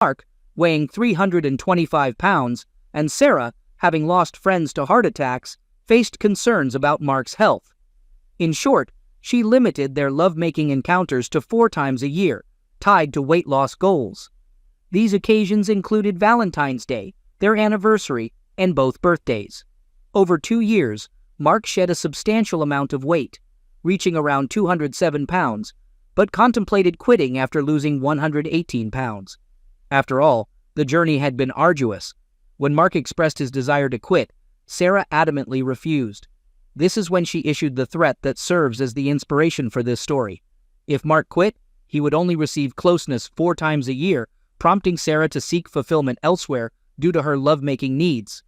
Mark, weighing 325 pounds, and Sarah, having lost friends to heart attacks, faced concerns about Mark's health. In short, she limited their lovemaking encounters to 4 times a year, tied to weight loss goals. These occasions included Valentine's Day, their anniversary, and both birthdays. Over 2 years, Mark shed a substantial amount of weight, reaching around 207 pounds, but contemplated quitting after losing 118 pounds. After all, the journey had been arduous. When Mark expressed his desire to quit, Sarah adamantly refused. This is when she issued the threat that serves as the inspiration for this story. If Mark quit, he would only receive closeness 4 times a year, prompting Sarah to seek fulfillment elsewhere due to her lovemaking needs.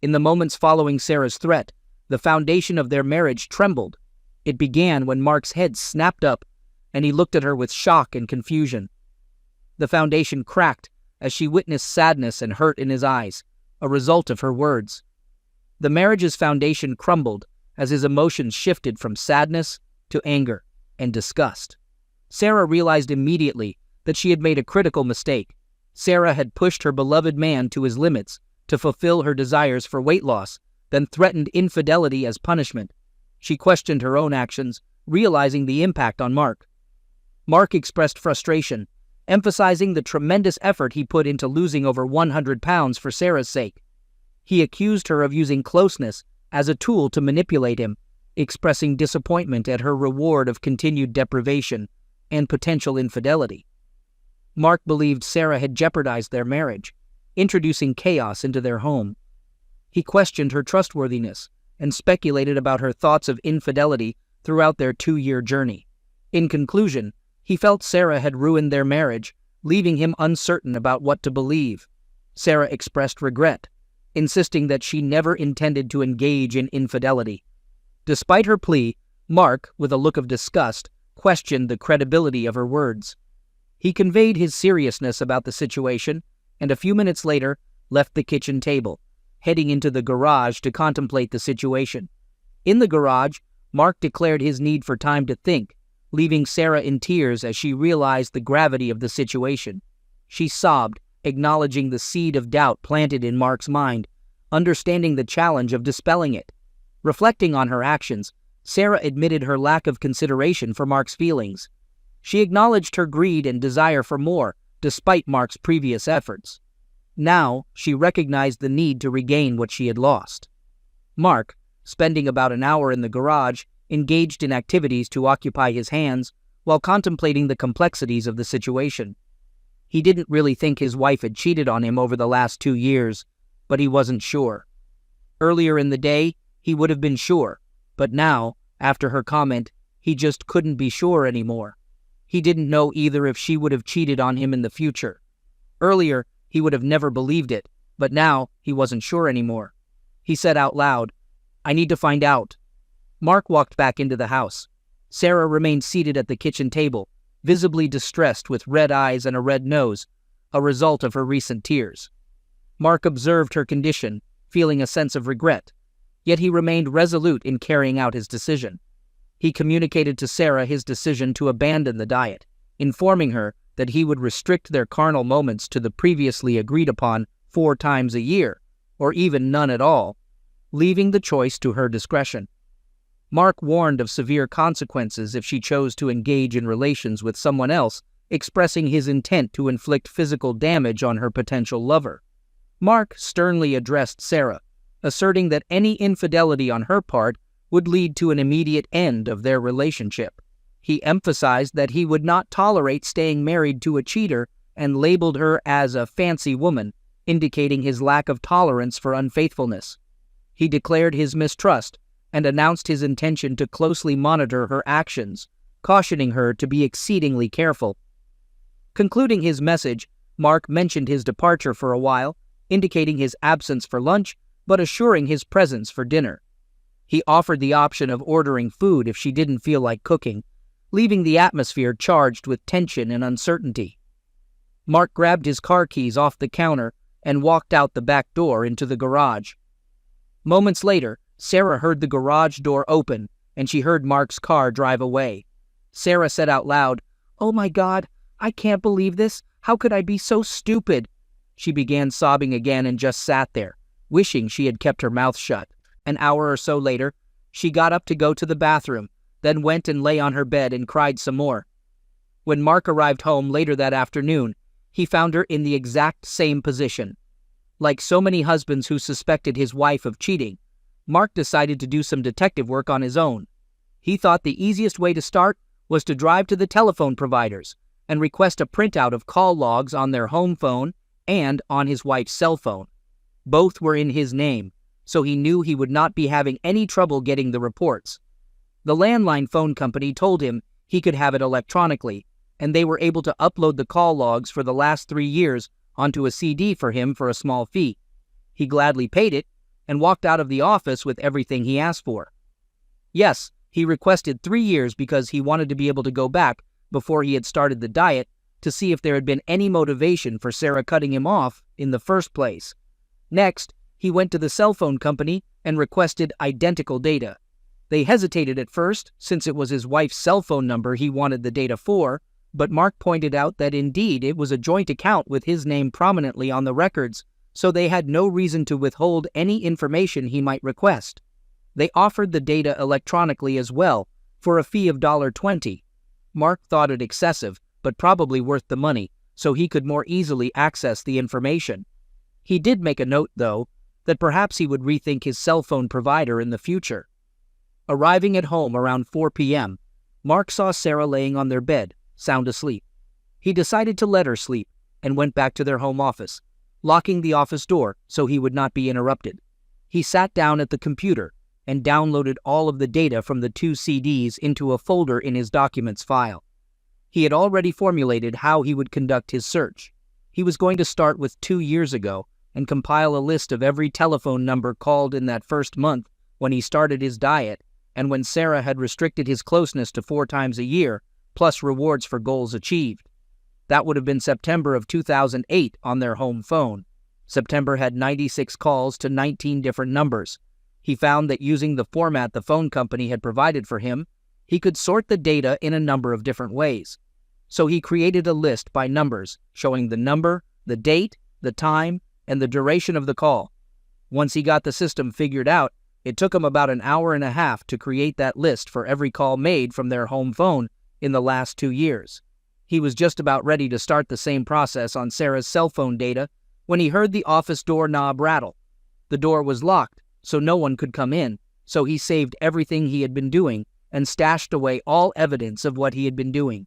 In the moments following Sarah's threat, the foundation of their marriage trembled. It began when Mark's head snapped up, and he looked at her with shock and confusion. The foundation cracked as she witnessed sadness and hurt in his eyes, a result of her words. The marriage's foundation crumbled as his emotions shifted from sadness to anger and disgust. Sarah realized immediately that she had made a critical mistake. Sarah had pushed her beloved man to his limits to fulfill her desires for weight loss, then threatened infidelity as punishment. She questioned her own actions, realizing the impact on Mark. Mark expressed frustration, emphasizing the tremendous effort he put into losing over 100 pounds for Sarah's sake. He accused her of using closeness as a tool to manipulate him, expressing disappointment at her reward of continued deprivation and potential infidelity. Mark believed Sarah had jeopardized their marriage, introducing chaos into their home. He questioned her trustworthiness and speculated about her thoughts of infidelity throughout their 2-year journey. In conclusion, he felt Sarah had ruined their marriage, leaving him uncertain about what to believe. Sarah expressed regret, insisting that she never intended to engage in infidelity. Despite her plea, Mark, with a look of disgust, questioned the credibility of her words. He conveyed his seriousness about the situation, and a few minutes later left the kitchen table, heading into the garage to contemplate the situation. In the garage, Mark declared his need for time to think, leaving Sarah in tears as she realized the gravity of the situation. She sobbed, acknowledging the seed of doubt planted in Mark's mind, understanding the challenge of dispelling it. Reflecting on her actions, Sarah admitted her lack of consideration for Mark's feelings. She acknowledged her greed and desire for more, despite Mark's previous efforts. Now, she recognized the need to regain what she had lost. Mark, spending about an hour in the garage, engaged in activities to occupy his hands while contemplating the complexities of the situation. He didn't really think his wife had cheated on him over the last 2 years, but he wasn't sure. Earlier in the day, he would have been sure, but now, after her comment, he just couldn't be sure anymore. He didn't know either if she would have cheated on him in the future. Earlier, he would have never believed it, but now he wasn't sure anymore. He said out loud, "I need to find out." Mark walked back into the house. Sarah remained seated at the kitchen table, visibly distressed with red eyes and a red nose, a result of her recent tears. Mark observed her condition, feeling a sense of regret, yet he remained resolute in carrying out his decision. He communicated to Sarah his decision to abandon the diet, informing her that he would restrict their carnal moments to the previously agreed upon 4 times a year, or even none at all, leaving the choice to her discretion. Mark warned of severe consequences if she chose to engage in relations with someone else, expressing his intent to inflict physical damage on her potential lover. Mark sternly addressed Sarah, asserting that any infidelity on her part would lead to an immediate end of their relationship. He emphasized that he would not tolerate staying married to a cheater and labeled her as a fancy woman, indicating his lack of tolerance for unfaithfulness. He declared his mistrust and announced his intention to closely monitor her actions, cautioning her to be exceedingly careful. Concluding his message, Mark mentioned his departure for a while, indicating his absence for lunch, but assuring his presence for dinner. He offered the option of ordering food if she didn't feel like cooking, leaving the atmosphere charged with tension and uncertainty. Mark grabbed his car keys off the counter and walked out the back door into the garage. Moments later, Sarah heard the garage door open, and she heard Mark's car drive away. Sarah said out loud, "Oh my God, I can't believe this. How could I be so stupid? She began sobbing again and just sat there, wishing she had kept her mouth shut. An hour or so later, she got up to go to the bathroom, then went and lay on her bed and cried some more. When Mark arrived home later that afternoon, he found her in the exact same position. Like so many husbands who suspected his wife of cheating, Mark decided to do some detective work on his own. He thought the easiest way to start was to drive to the telephone providers and request a printout of call logs on their home phone and on his wife's cell phone. Both were in his name, so he knew he would not be having any trouble getting the reports. The landline phone company told him he could have it electronically, and they were able to upload the call logs for the last 3 years onto a CD for him for a small fee. He gladly paid it and walked out of the office with everything he asked for. Yes, he requested 3 years because he wanted to be able to go back before he had started the diet to see if there had been any motivation for Sarah cutting him off in the first place. Next, he went to the cell phone company and requested identical data. They hesitated at first, since it was his wife's cell phone number he wanted the data for, but Mark pointed out that indeed it was a joint account with his name prominently on the records, so they had no reason to withhold any information he might request. They offered the data electronically as well, for a fee of $20. Mark thought it excessive, but probably worth the money, so he could more easily access the information. He did make a note, though, that perhaps he would rethink his cell phone provider in the future. Arriving at home around 4 p.m., Mark saw Sarah laying on their bed, sound asleep. He decided to let her sleep and went back to their home office, locking the office door so he would not be interrupted. He sat down at the computer and downloaded all of the data from the 2 CDs into a folder in his documents file. He had already formulated how he would conduct his search. He was going to start with 2 years ago and compile a list of every telephone number called in that first month when he started his diet and when Sarah had restricted his closeness to 4 times a year, plus rewards for goals achieved. That would have been September of 2008 on their home phone. September had 96 calls to 19 different numbers. He found that using the format the phone company had provided for him, he could sort the data in a number of different ways. So he created a list by numbers, showing the number, the date, the time, and the duration of the call. Once he got the system figured out, it took him about an hour and a half to create that list for every call made from their home phone in the last 2 years. He was just about ready to start the same process on Sarah's cell phone data when he heard the office door knob rattle. The door was locked, so no one could come in, so he saved everything he had been doing and stashed away all evidence of what he had been doing.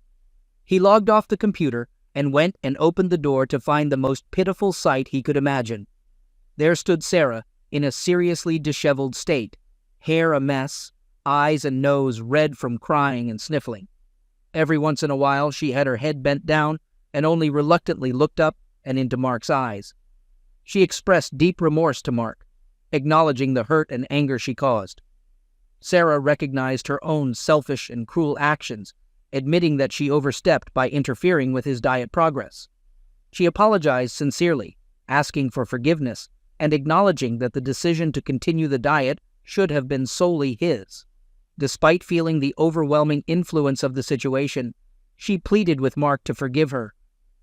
He logged off the computer and went and opened the door to find the most pitiful sight he could imagine. There stood Sarah in a seriously disheveled state, hair a mess, eyes and nose red from crying and sniffling. Every once in a while she had her head bent down and only reluctantly looked up and into Mark's eyes. She expressed deep remorse to Mark, acknowledging the hurt and anger she caused. Sarah recognized her own selfish and cruel actions, admitting that she overstepped by interfering with his diet progress. She apologized sincerely, asking for forgiveness and acknowledging that the decision to continue the diet should have been solely his. Despite feeling the overwhelming influence of the situation, she pleaded with Mark to forgive her.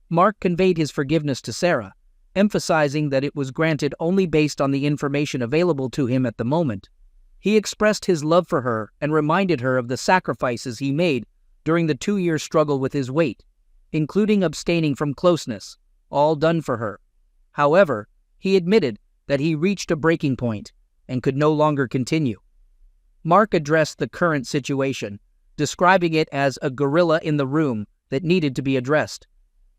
Mark conveyed his forgiveness to Sarah, emphasizing that it was granted only based on the information available to him at the moment. He expressed his love for her and reminded her of the sacrifices he made during the 2-year struggle with his weight, including abstaining from closeness, all done for her. However, he admitted that he reached a breaking point and could no longer continue. Mark addressed the current situation, describing it as a gorilla in the room that needed to be addressed.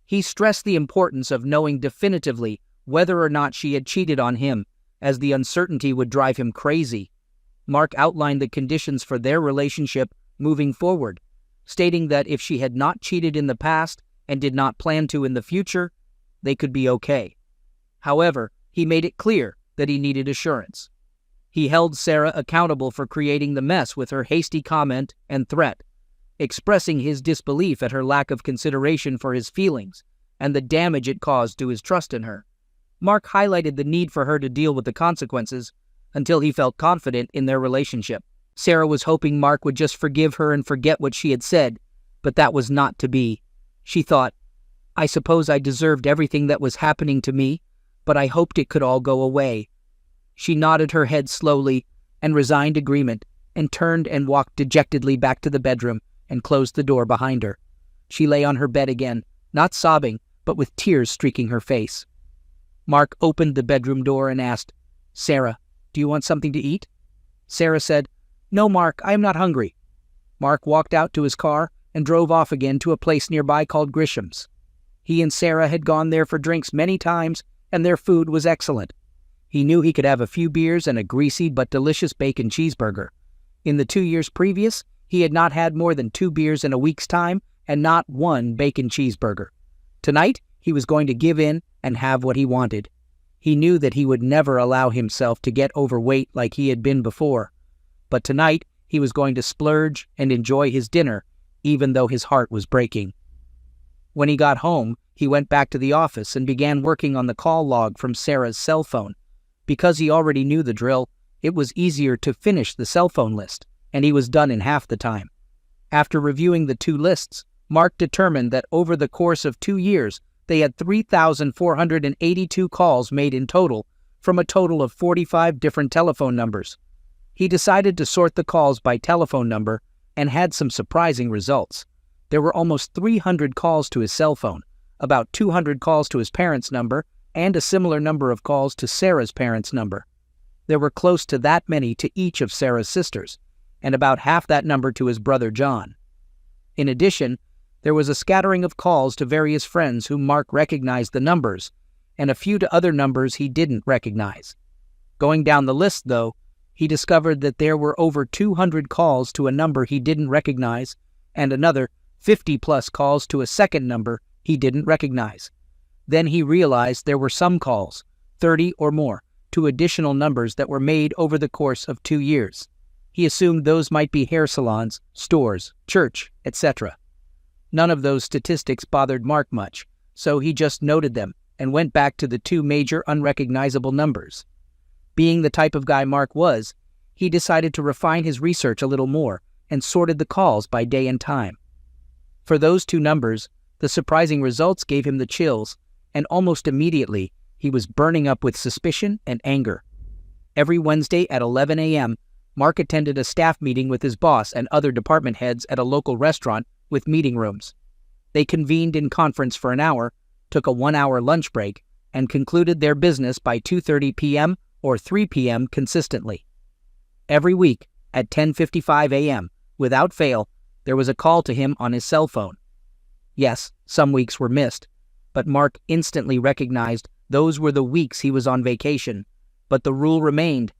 He stressed the importance of knowing definitively whether or not she had cheated on him, as the uncertainty would drive him crazy. Mark outlined the conditions for their relationship moving forward, stating that if she had not cheated in the past and did not plan to in the future, they could be okay. However, he made it clear that he needed assurance. He held Sarah accountable for creating the mess with her hasty comment and threat, expressing his disbelief at her lack of consideration for his feelings and the damage it caused to his trust in her. Mark highlighted the need for her to deal with the consequences until he felt confident in their relationship. Sarah was hoping Mark would just forgive her and forget what she had said, but that was not to be. She thought, I suppose I deserved everything that was happening to me, but I hoped it could all go away." She nodded her head slowly and resigned agreement, and turned and walked dejectedly back to the bedroom and closed the door behind her. She lay on her bed again, not sobbing, but with tears streaking her face. Mark opened the bedroom door and asked, "Sarah, do you want something to eat?" Sarah said, "No, Mark, I am not hungry." Mark walked out to his car and drove off again to a place nearby called Grisham's. He and Sarah had gone there for drinks many times, and their food was excellent. He knew he could have a few beers and a greasy but delicious bacon cheeseburger. In the 2 years previous, he had not had more than 2 beers in a week's time and not 1 bacon cheeseburger. Tonight, he was going to give in and have what he wanted. He knew that he would never allow himself to get overweight like he had been before. But tonight, he was going to splurge and enjoy his dinner, even though his heart was breaking. When he got home, he went back to the office and began working on the call log from Sarah's cell phone. Because he already knew the drill, it was easier to finish the cell phone list, and he was done in half the time. After reviewing the 2 lists, Mark determined that over the course of 2 years, they had 3,482 calls made in total from a total of 45 different telephone numbers. He decided to sort the calls by telephone number and had some surprising results. There were almost 300 calls to his cell phone, about 200 calls to his parents' number, and a similar number of calls to Sarah's parents' number. There were close to that many to each of Sarah's sisters, and about half that number to his brother John. In addition, there was a scattering of calls to various friends whom Mark recognized the numbers, and a few to other numbers he didn't recognize. Going down the list, though, he discovered that there were over 200 calls to a number he didn't recognize, and another 50-plus calls to a second number he didn't recognize. Then he realized there were some calls, 30 or more, to additional numbers that were made over the course of 2 years. He assumed those might be hair salons, stores, church, etc. None of those statistics bothered Mark much, so he just noted them and went back to the 2 major unrecognizable numbers. Being the type of guy Mark was, he decided to refine his research a little more and sorted the calls by day and time. For those 2 numbers, the surprising results gave him the chills, and almost immediately, he was burning up with suspicion and anger. Every Wednesday at 11 a.m., Mark attended a staff meeting with his boss and other department heads at a local restaurant with meeting rooms. They convened in conference for an hour, took a 1-hour lunch break, and concluded their business by 2:30 p.m. or 3 p.m. consistently. Every week, at 10:55 a.m., without fail, there was a call to him on his cell phone. Yes, some weeks were missed, but Mark instantly recognized those were the weeks he was on vacation. But the rule remained.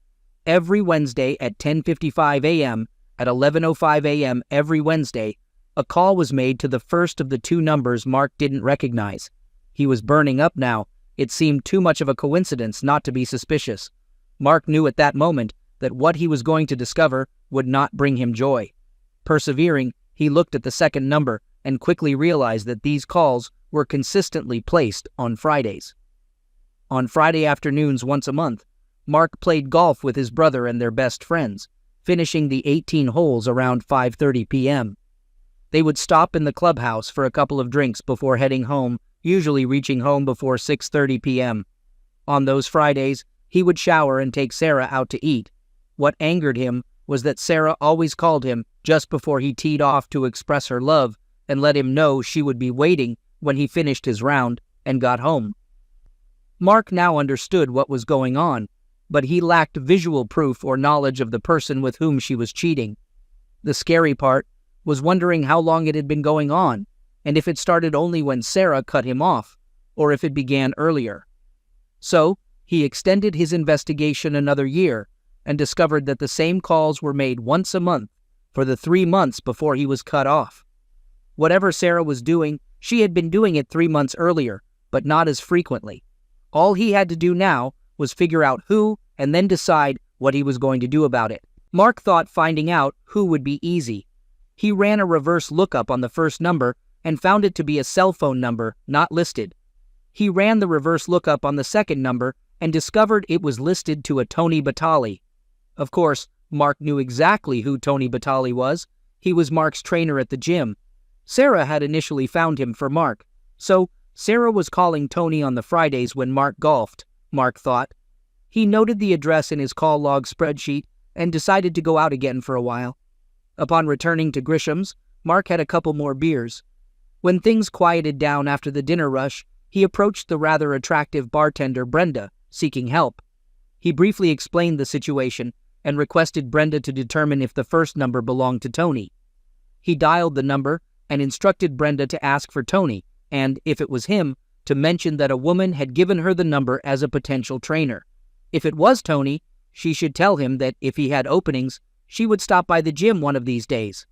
Every Wednesday at 10:55 a.m., at 11:05 a.m. every Wednesday, a call was made to the first of the 2 numbers Mark didn't recognize. He was burning up now. It seemed too much of a coincidence not to be suspicious. Mark knew at that moment that what he was going to discover would not bring him joy. Persevering, he looked at the second number and quickly realized that these calls were consistently placed on Fridays. On Friday afternoons once a month, Mark played golf with his brother and their best friends, finishing the 18 holes around 5:30 p.m. They would stop in the clubhouse for a couple of drinks before heading home, usually reaching home before 6:30 p.m. On those Fridays, he would shower and take Sarah out to eat. What angered him was that Sarah always called him just before he teed off to express her love and let him know she would be waiting when he finished his round and got home. Mark now understood what was going on, but he lacked visual proof or knowledge of the person with whom she was cheating. The scary part was wondering how long it had been going on, and if it started only when Sarah cut him off, or if it began earlier. So, he extended his investigation another year and discovered that the same calls were made once a month for the 3 months before he was cut off. Whatever Sarah was doing, she had been doing it 3 months earlier, but not as frequently. All he had to do now was figure out who and then decide what he was going to do about it. Mark thought finding out who would be easy. He ran a reverse lookup on the first number and found it to be a cell phone number not listed. He ran the reverse lookup on the second number and discovered it was listed to a Tony Batali. Of course, Mark knew exactly who Tony Batali was. He was Mark's trainer at the gym. Sarah had initially found him for Mark, so Sarah was calling Tony on the Fridays when Mark golfed, Mark thought. He noted the address in his call log spreadsheet and decided to go out again for a while. Upon returning to Grisham's, Mark had a couple more beers. When things quieted down after the dinner rush, he approached the rather attractive bartender Brenda, seeking help. He briefly explained the situation and requested Brenda to determine if the first number belonged to Tony. He dialed the number and instructed Brenda to ask for Tony and, if it was him, to mention that a woman had given her the number as a potential trainer. If it was Tony, she should tell him that if he had openings, she would stop by the gym one of these days.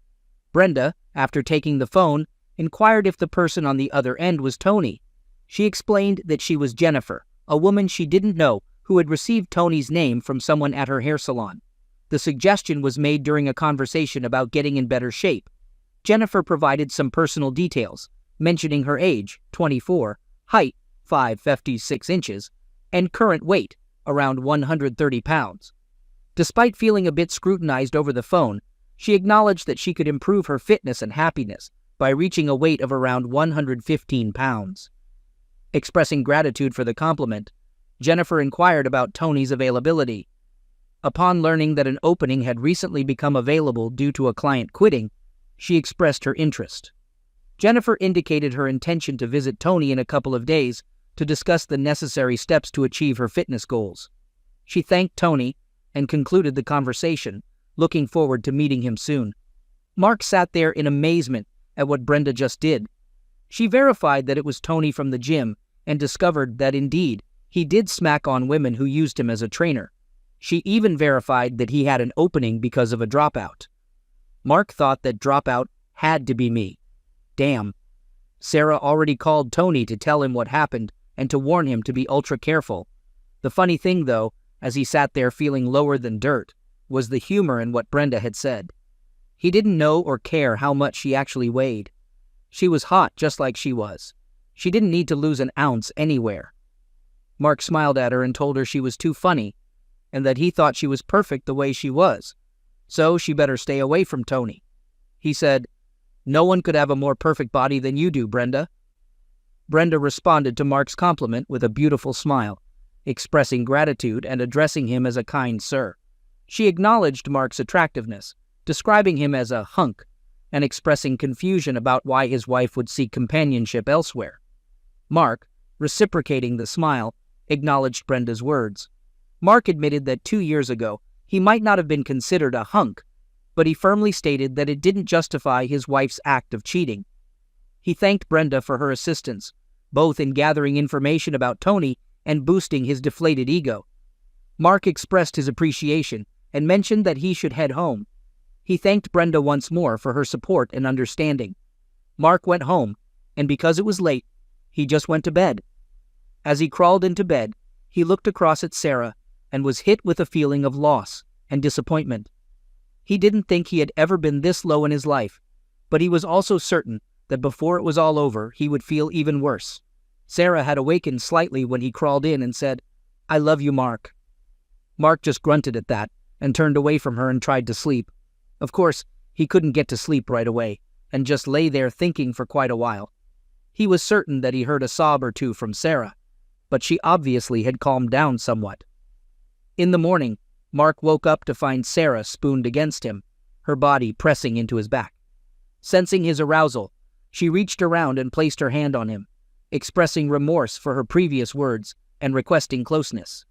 Brenda, after taking the phone, inquired if the person on the other end was Tony. She explained that she was Jennifer, a woman she didn't know who had received Tony's name from someone at her hair salon. The suggestion was made during a conversation about getting in better shape. Jennifer provided some personal details, mentioning her age, 24, height, 5 feet 6 inches, and current weight, around 130 pounds. Despite feeling a bit scrutinized over the phone, she acknowledged that she could improve her fitness and happiness by reaching a weight of around 115 pounds. Expressing gratitude for the compliment, Jennifer inquired about Tony's availability. Upon learning that an opening had recently become available due to a client quitting, she expressed her interest. Jennifer indicated her intention to visit Tony in a couple of days to discuss the necessary steps to achieve her fitness goals. She thanked Tony and concluded the conversation, looking forward to meeting him soon. Mark sat there in amazement at what Brenda just did. She verified that it was Tony from the gym and discovered that indeed he did smack on women who used him as a trainer. She even verified that he had an opening because of a dropout. Mark thought that dropout had to be me. Damn. Sarah already called Tony to tell him what happened and to warn him to be ultra careful. The funny thing, though, as he sat there feeling lower than dirt, was the humor in what Brenda had said. He didn't know or care how much she actually weighed. She was hot just like she was. She didn't need to lose an ounce anywhere. Mark smiled at her and told her she was too funny, and that he thought she was perfect the way she was, so she better stay away from Tony. He said, "No one could have a more perfect body than you do, Brenda." Brenda responded to Mark's compliment with a beautiful smile, expressing gratitude and addressing him as a kind sir. She acknowledged Mark's attractiveness, describing him as a hunk, and expressing confusion about why his wife would seek companionship elsewhere. Mark, reciprocating the smile, acknowledged Brenda's words. Mark admitted that 2 years ago he might not have been considered a hunk, but he firmly stated that it didn't justify his wife's act of cheating. He thanked Brenda for her assistance, both in gathering information about Tony and boosting his deflated ego. Mark expressed his appreciation and mentioned that he should head home. He thanked Brenda once more for her support and understanding. Mark went home, and because it was late, he just went to bed. As he crawled into bed, he looked across at Sarah and was hit with a feeling of loss and disappointment. He didn't think he had ever been this low in his life, but he was also certain that before it was all over, he would feel even worse. Sarah had awakened slightly when he crawled in and said, "I love you, Mark." Mark just grunted at that and turned away from her and tried to sleep. Of course, he couldn't get to sleep right away and just lay there thinking for quite a while. He was certain that he heard a sob or two from Sarah, but she obviously had calmed down somewhat. In the morning, Mark woke up to find Sarah spooned against him, her body pressing into his back. Sensing his arousal, she reached around and placed her hand on him, expressing remorse for her previous words and requesting closeness.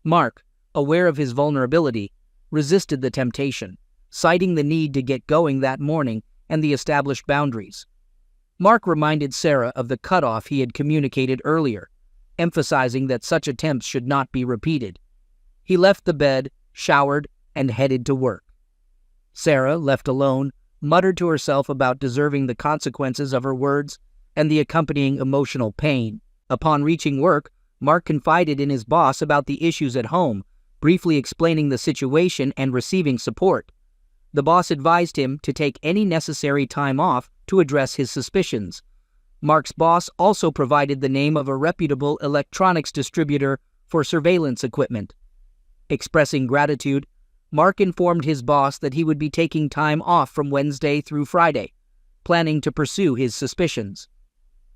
Mark, aware of his vulnerability, resisted the temptation, citing the need to get going that morning and the established boundaries. Mark reminded Sarah of the cutoff he had communicated earlier, emphasizing that such attempts should not be repeated. He left the bed, showered, and headed to work. Sarah, left alone, muttered to herself about deserving the consequences of her words and the accompanying emotional pain. Upon reaching work, Mark confided in his boss about the issues at home, briefly explaining the situation and receiving support. The boss advised him to take any necessary time off to address his suspicions. Mark's boss also provided the name of a reputable electronics distributor for surveillance equipment. Expressing gratitude, Mark informed his boss that he would be taking time off from Wednesday through Friday, planning to pursue his suspicions.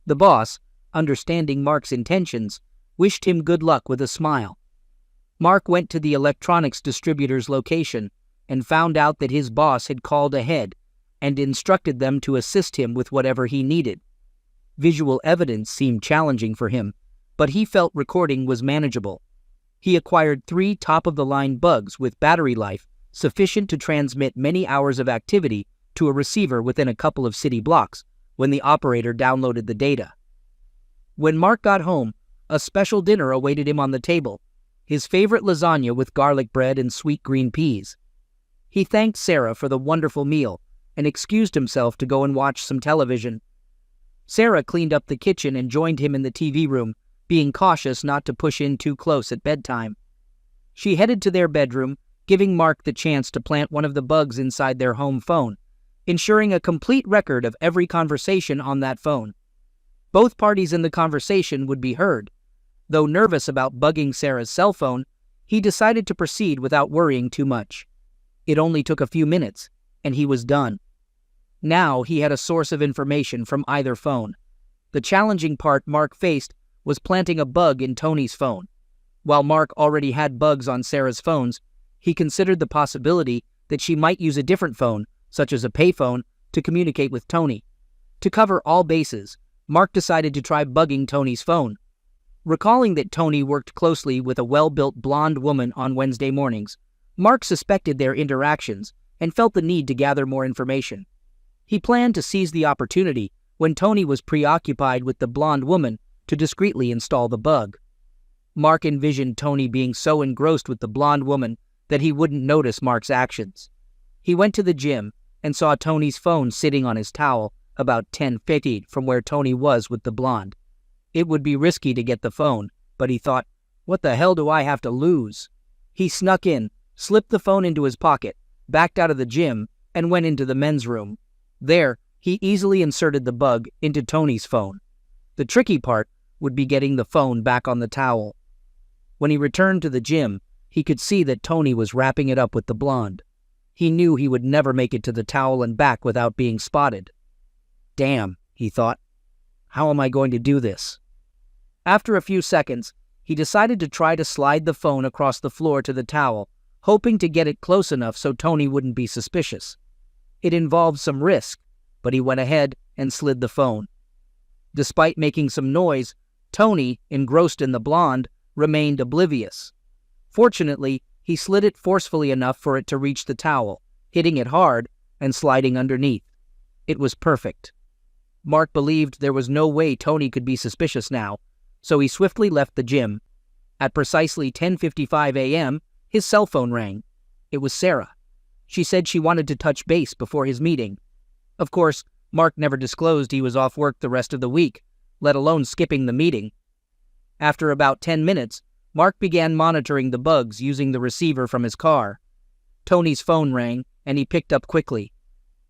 The boss, understanding Mark's intentions, wished him good luck with a smile. Mark went to the electronics distributor's location and found out that his boss had called ahead and instructed them to assist him with whatever he needed. Visual evidence seemed challenging for him, but he felt recording was manageable. He acquired 3 top-of-the-line bugs with battery life sufficient to transmit many hours of activity to a receiver within a couple of city blocks when the operator downloaded the data. When Mark got home, a special dinner awaited him on the table, his favorite lasagna with garlic bread and sweet green peas. He thanked Sarah for the wonderful meal and excused himself to go and watch some television. Sarah cleaned up the kitchen and joined him in the TV room, being cautious not to push in too close at bedtime. She headed to their bedroom, giving Mark the chance to plant one of the bugs inside their home phone, ensuring a complete record of every conversation on that phone. Both parties in the conversation would be heard. Though nervous about bugging Sarah's cell phone, he decided to proceed without worrying too much. It only took a few minutes, and he was done. Now he had a source of information from either phone. The challenging part Mark faced was planting a bug in Tony's phone. While Mark already had bugs on Sarah's phones, he considered the possibility that she might use a different phone, such as a payphone, to communicate with Tony. To cover all bases, Mark decided to try bugging Tony's phone. Recalling that Tony worked closely with a well-built blonde woman on Wednesday mornings, Mark suspected their interactions and felt the need to gather more information. He planned to seize the opportunity when Tony was preoccupied with the blonde woman to discreetly install the bug. Mark envisioned Tony being so engrossed with the blonde woman that he wouldn't notice Mark's actions. He went to the gym and saw Tony's phone sitting on his towel about 10 feet from where Tony was with the blonde. It would be risky to get the phone, but he thought, what the hell do I have to lose? He snuck in, slipped the phone into his pocket, backed out of the gym, and went into the men's room. There, he easily inserted the bug into Tony's phone. The tricky part would be getting the phone back on the towel. When he returned to the gym, he could see that Tony was wrapping it up with the blonde. He knew he would never make it to the towel and back without being spotted. Damn, he thought. How am I going to do this? After a few seconds, he decided to try to slide the phone across the floor to the towel, hoping to get it close enough so Tony wouldn't be suspicious. It involved some risk, but he went ahead and slid the phone. Despite making some noise, Tony, engrossed in the blonde, remained oblivious. Fortunately, he slid it forcefully enough for it to reach the towel, hitting it hard and sliding underneath. It was perfect. Mark believed there was no way Tony could be suspicious now, so he swiftly left the gym. At precisely 10:55 a.m., his cell phone rang. It was Sarah. She said she wanted to touch base before his meeting. Of course, Mark never disclosed he was off work the rest of the week, let alone skipping the meeting. After about 10 minutes, Mark began monitoring the bugs using the receiver from his car. Tony's phone rang, and he picked up quickly.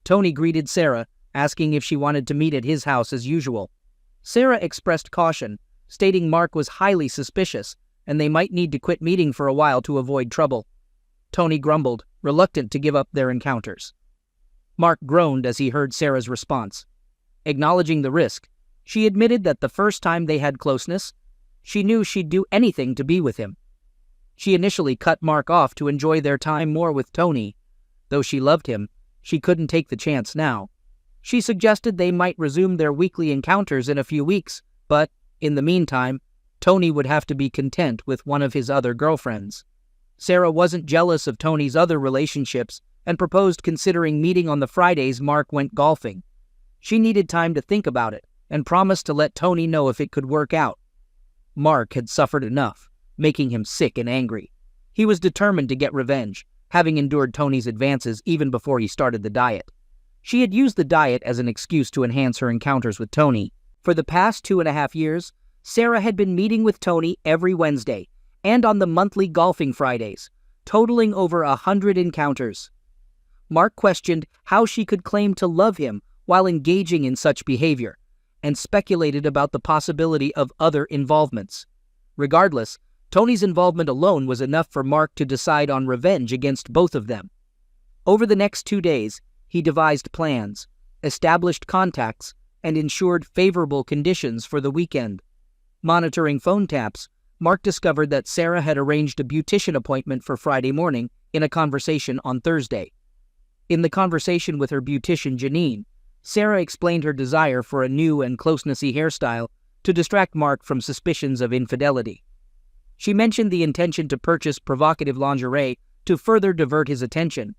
Tony greeted Sarah, asking if she wanted to meet at his house as usual. Sarah expressed caution, stating Mark was highly suspicious, and they might need to quit meeting for a while to avoid trouble. Tony grumbled, reluctant to give up their encounters. Mark groaned as he heard Sarah's response. Acknowledging the risk, she admitted that the first time they had closeness, she knew she'd do anything to be with him. She initially cut Mark off to enjoy their time more with Tony. Though she loved him, she couldn't take the chance now. She suggested they might resume their weekly encounters in a few weeks, but, in the meantime, Tony would have to be content with one of his other girlfriends. Sarah wasn't jealous of Tony's other relationships and proposed considering meeting on the Fridays Mark went golfing. She needed time to think about it and promised to let Tony know if it could work out. Mark had suffered enough, making him sick and angry. He was determined to get revenge, having endured Tony's advances even before he started the diet. She had used the diet as an excuse to enhance her encounters with Tony. For the past 2.5 years, Sarah had been meeting with Tony every Wednesday and on the monthly golfing Fridays, totaling over 100 encounters. Mark questioned how she could claim to love him while engaging in such behavior, and speculated about the possibility of other involvements. Regardless, Tony's involvement alone was enough for Mark to decide on revenge against both of them. Over the next 2 days, he devised plans, established contacts, and ensured favorable conditions for the weekend. Monitoring phone taps, Mark discovered that Sarah had arranged a beautician appointment for Friday morning in a conversation on Thursday. In the conversation with her beautician Janine, Sarah explained her desire for a new and close-knitty hairstyle to distract Mark from suspicions of infidelity. She mentioned the intention to purchase provocative lingerie to further divert his attention.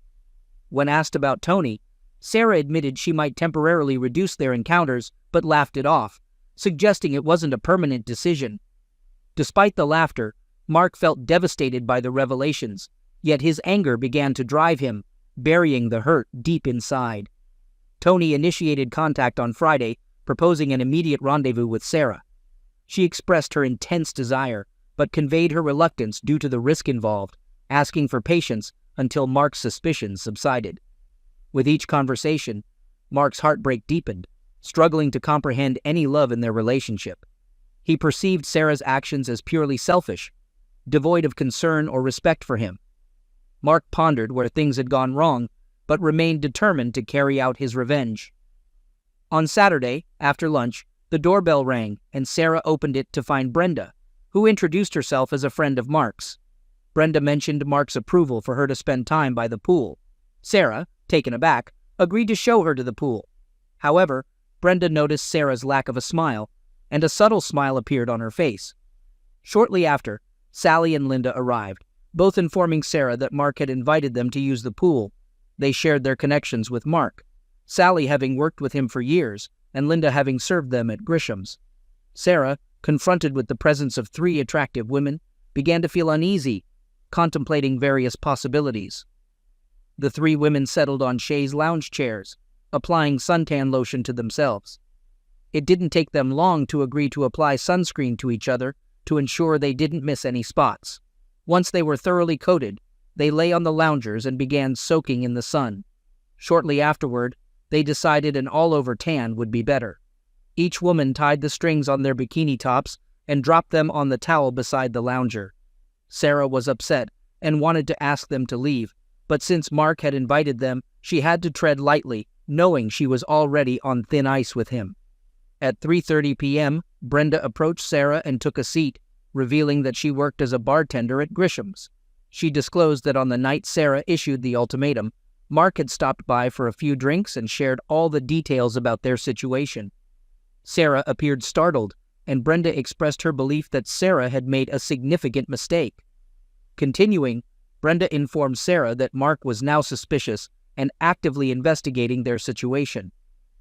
When asked about Tony, Sarah admitted she might temporarily reduce their encounters but laughed it off, suggesting it wasn't a permanent decision. Despite the laughter, Mark felt devastated by the revelations, yet his anger began to drive him, burying the hurt deep inside. Tony initiated contact on Friday, proposing an immediate rendezvous with Sarah. She expressed her intense desire, but conveyed her reluctance due to the risk involved, asking for patience until Mark's suspicions subsided. With each conversation, Mark's heartbreak deepened, struggling to comprehend any love in their relationship. He perceived Sarah's actions as purely selfish, devoid of concern or respect for him. Mark pondered where things had gone wrong, but remained determined to carry out his revenge. On Saturday, after lunch, the doorbell rang and Sarah opened it to find Brenda, who introduced herself as a friend of Mark's. Brenda mentioned Mark's approval for her to spend time by the pool. Sarah, taken aback, agreed to show her to the pool. However, Brenda noticed Sarah's lack of a smile, and a subtle smile appeared on her face. Shortly after, Sally and Linda arrived, both informing Sarah that Mark had invited them to use the pool. They shared their connections with Mark, Sally having worked with him for years, and Linda having served them at Grisham's. Sarah, confronted with the presence of 3 attractive women, began to feel uneasy, contemplating various possibilities. The 3 women settled on chaise lounge chairs, applying suntan lotion to themselves. It didn't take them long to agree to apply sunscreen to each other to ensure they didn't miss any spots. Once they were thoroughly coated, they lay on the loungers and began soaking in the sun. Shortly afterward, they decided an all-over tan would be better. Each woman tied the strings on their bikini tops and dropped them on the towel beside the lounger. Sarah was upset and wanted to ask them to leave, but since Mark had invited them, she had to tread lightly, knowing she was already on thin ice with him. At 3:30 p.m., Brenda approached Sarah and took a seat, revealing that she worked as a bartender at Grisham's. She disclosed that on the night Sarah issued the ultimatum, Mark had stopped by for a few drinks and shared all the details about their situation. Sarah appeared startled, and Brenda expressed her belief that Sarah had made a significant mistake. Continuing, Brenda informed Sarah that Mark was now suspicious and actively investigating their situation.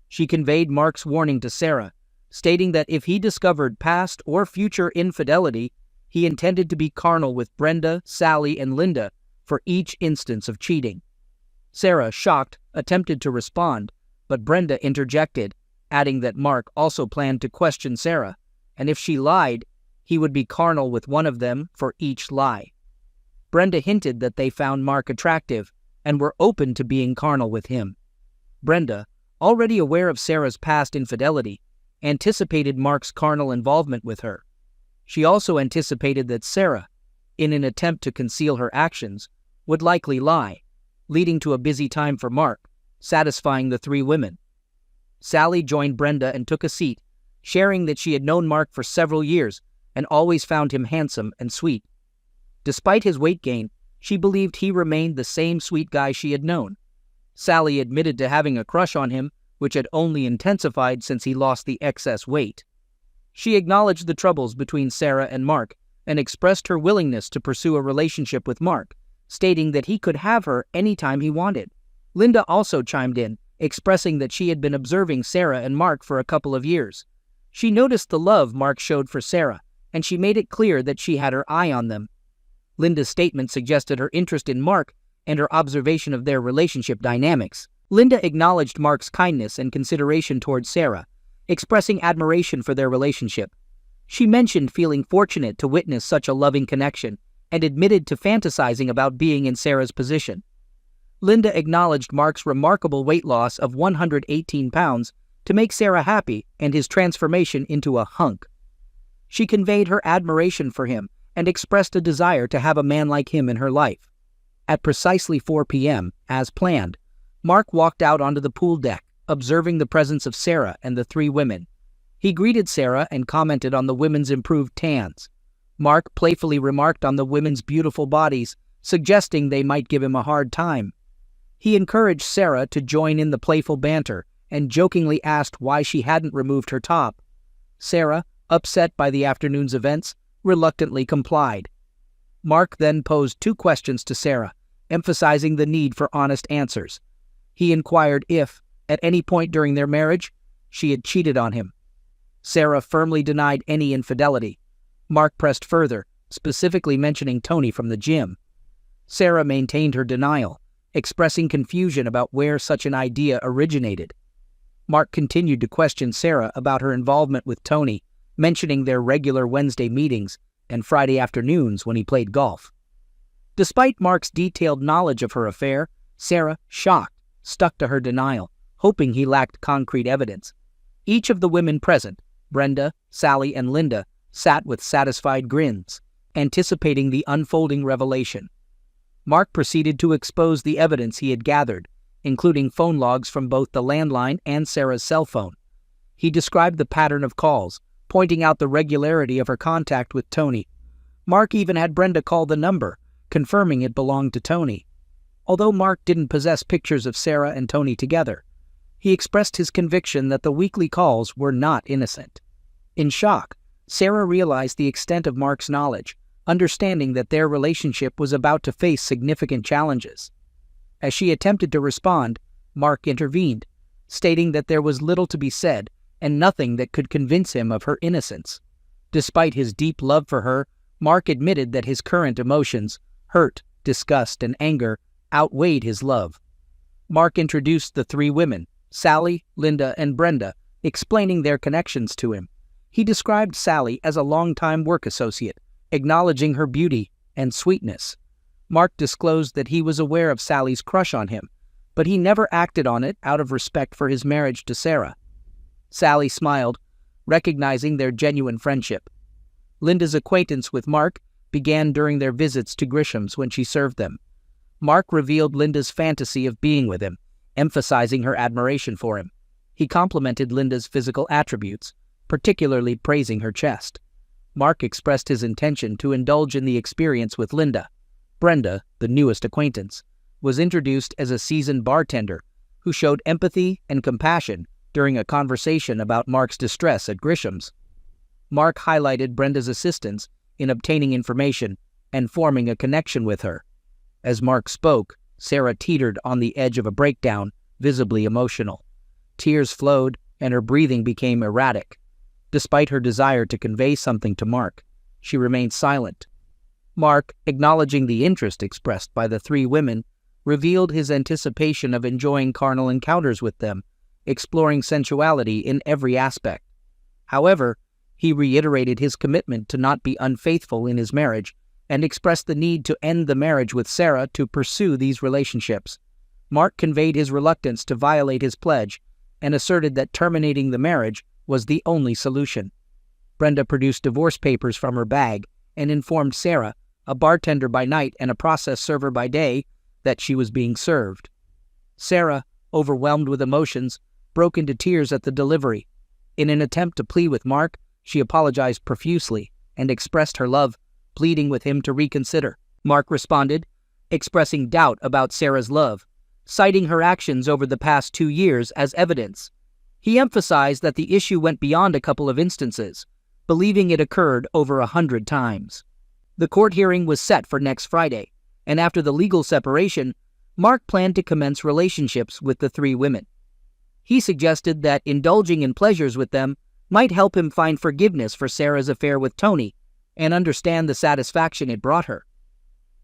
She conveyed Mark's warning to Sarah, stating that if he discovered past or future infidelity, he intended to be carnal with Brenda, Sally, and Linda for each instance of cheating. Sarah, shocked, attempted to respond, but Brenda interjected, adding that Mark also planned to question Sarah, and if she lied, he would be carnal with one of them for each lie. Brenda hinted that they found Mark attractive and were open to being carnal with him. Brenda, already aware of Sarah's past infidelity, anticipated Mark's carnal involvement with her. She also anticipated that Sarah, in an attempt to conceal her actions, would likely lie, leading to a busy time for Mark, satisfying the 3 women. Sally joined Brenda and took a seat, sharing that she had known Mark for several years and always found him handsome and sweet. Despite his weight gain, she believed he remained the same sweet guy she had known. Sally admitted to having a crush on him, which had only intensified since he lost the excess weight. She acknowledged the troubles between Sarah and Mark and expressed her willingness to pursue a relationship with Mark, stating that he could have her anytime he wanted. Linda also chimed in, expressing that she had been observing Sarah and Mark for a couple of years. She noticed the love Mark showed for Sarah, and she made it clear that she had her eye on them. Linda's statement suggested her interest in Mark and her observation of their relationship dynamics. Linda acknowledged Mark's kindness and consideration towards Sarah, expressing admiration for their relationship. She mentioned feeling fortunate to witness such a loving connection and admitted to fantasizing about being in Sarah's position. Linda acknowledged Mark's remarkable weight loss of 118 pounds to make Sarah happy and his transformation into a hunk. She conveyed her admiration for him and expressed a desire to have a man like him in her life. At precisely 4 p.m., as planned, Mark walked out onto the pool deck, observing the presence of Sarah and the three women. He greeted Sarah and commented on the women's improved tans. Mark playfully remarked on the women's beautiful bodies, suggesting they might give him a hard time. He encouraged Sarah to join in the playful banter and jokingly asked why she hadn't removed her top. Sarah, upset by the afternoon's events, reluctantly complied. Mark then posed 2 questions to Sarah, emphasizing the need for honest answers. He inquired if, at any point during their marriage, she had cheated on him. Sarah firmly denied any infidelity. Mark pressed further, specifically mentioning Tony from the gym. Sarah maintained her denial, expressing confusion about where such an idea originated. Mark continued to question Sarah about her involvement with Tony, mentioning their regular Wednesday meetings and Friday afternoons when he played golf. Despite Mark's detailed knowledge of her affair, Sarah, shocked, stuck to her denial, hoping he lacked concrete evidence. Each of the women present, Brenda, Sally, and Linda, sat with satisfied grins, anticipating the unfolding revelation. Mark proceeded to expose the evidence he had gathered, including phone logs from both the landline and Sarah's cell phone. He described the pattern of calls, pointing out the regularity of her contact with Tony. Mark even had Brenda call the number, confirming it belonged to Tony. Although Mark didn't possess pictures of Sarah and Tony together, he expressed his conviction that the weekly calls were not innocent. In shock, Sarah realized the extent of Mark's knowledge, understanding that their relationship was about to face significant challenges. As she attempted to respond, Mark intervened, stating that there was little to be said and nothing that could convince him of her innocence. Despite his deep love for her, Mark admitted that his current emotions, hurt, disgust, and anger, outweighed his love. Mark introduced the 3 women, Sally, Linda, and Brenda, explaining their connections to him. He described Sally as a longtime work associate, acknowledging her beauty and sweetness. Mark disclosed that he was aware of Sally's crush on him, but he never acted on it out of respect for his marriage to Sarah. Sally smiled, recognizing their genuine friendship. Linda's acquaintance with Mark began during their visits to Grisham's when she served them. Mark revealed Linda's fantasy of being with him, emphasizing her admiration for him. He complimented Linda's physical attributes, particularly praising her chest. Mark expressed his intention to indulge in the experience with Linda. Brenda, the newest acquaintance, was introduced as a seasoned bartender who showed empathy and compassion during a conversation about Mark's distress at Grisham's. Mark highlighted Brenda's assistance in obtaining information and forming a connection with her. As Mark spoke, Sarah teetered on the edge of a breakdown, visibly emotional. Tears flowed, and her breathing became erratic. Despite her desire to convey something to Mark, she remained silent. Mark, acknowledging the interest expressed by the 3 women, revealed his anticipation of enjoying carnal encounters with them, exploring sensuality in every aspect. However, he reiterated his commitment to not be unfaithful in his marriage and expressed the need to end the marriage with Sarah to pursue these relationships. Mark conveyed his reluctance to violate his pledge and asserted that terminating the marriage was the only solution. Brenda produced divorce papers from her bag and informed Sarah, a bartender by night and a process server by day, that she was being served. Sarah, overwhelmed with emotions, broke into tears at the delivery. In an attempt to plead with Mark, she apologized profusely and expressed her love, pleading with him to reconsider. Mark responded, expressing doubt about Sarah's love, citing her actions over the past 2 years as evidence. He emphasized that the issue went beyond a couple of instances, believing it occurred over 100 times. The court hearing was set for next Friday, and after the legal separation, Mark planned to commence relationships with the 3 women. He suggested that indulging in pleasures with them might help him find forgiveness for Sarah's affair with Tony and understand the satisfaction it brought her.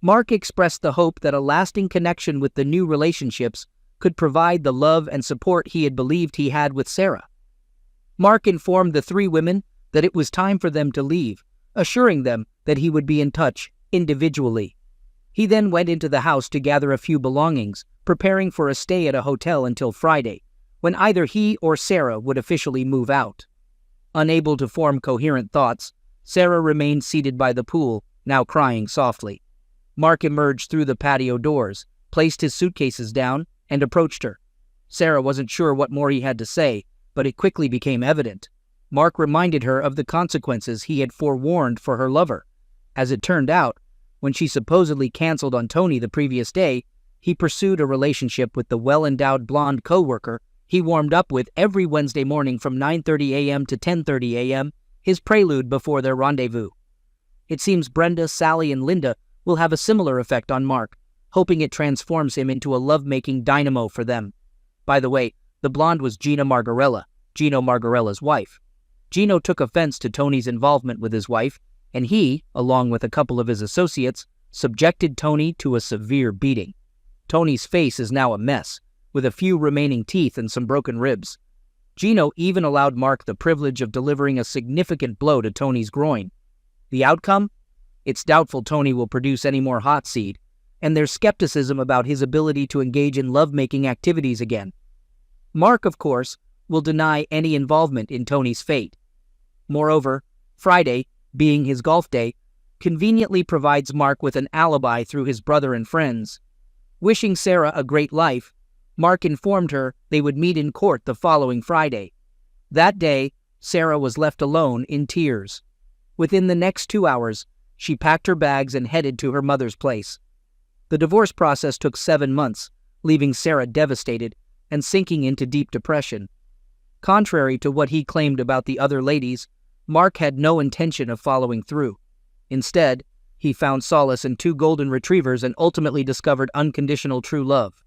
Mark expressed the hope that a lasting connection with the new relationships could provide the love and support he had believed he had with Sarah. Mark informed the 3 women that it was time for them to leave, assuring them that he would be in touch individually. He then went into the house to gather a few belongings, preparing for a stay at a hotel until Friday, when either he or Sarah would officially move out. Unable to form coherent thoughts, Sarah remained seated by the pool, now crying softly. Mark emerged through the patio doors, placed his suitcases down, and approached her. Sarah wasn't sure what more he had to say, but it quickly became evident. Mark reminded her of the consequences he had forewarned for her lover. As it turned out, when she supposedly canceled on Tony the previous day, he pursued a relationship with the well-endowed blonde co-worker he warmed up with every Wednesday morning from 9:30 a.m. to 10:30 a.m., his prelude before their rendezvous. It seems Brenda, Sally, and Linda will have a similar effect on Mark, hoping it transforms him into a love-making dynamo for them. By the way, the blonde was Gino Margarella's wife. Gino took offense to Tony's involvement with his wife, and he, along with a couple of his associates, subjected Tony to a severe beating. Tony's face is now a mess, with a few remaining teeth and some broken ribs. Gino even allowed Mark the privilege of delivering a significant blow to Tony's groin. The outcome? It's doubtful Tony will produce any more hot seed, and there's skepticism about his ability to engage in lovemaking activities again. Mark, of course, will deny any involvement in Tony's fate. Moreover, Friday, being his golf day, conveniently provides Mark with an alibi through his brother and friends. Wishing Sarah a great life, Mark informed her they would meet in court the following Friday. That day, Sarah was left alone in tears. Within the next 2 hours, she packed her bags and headed to her mother's place. The divorce process took 7 months, leaving Sarah devastated and sinking into deep depression. Contrary to what he claimed about the other ladies, Mark had no intention of following through. Instead, he found solace in 2 golden retrievers and ultimately discovered unconditional true love.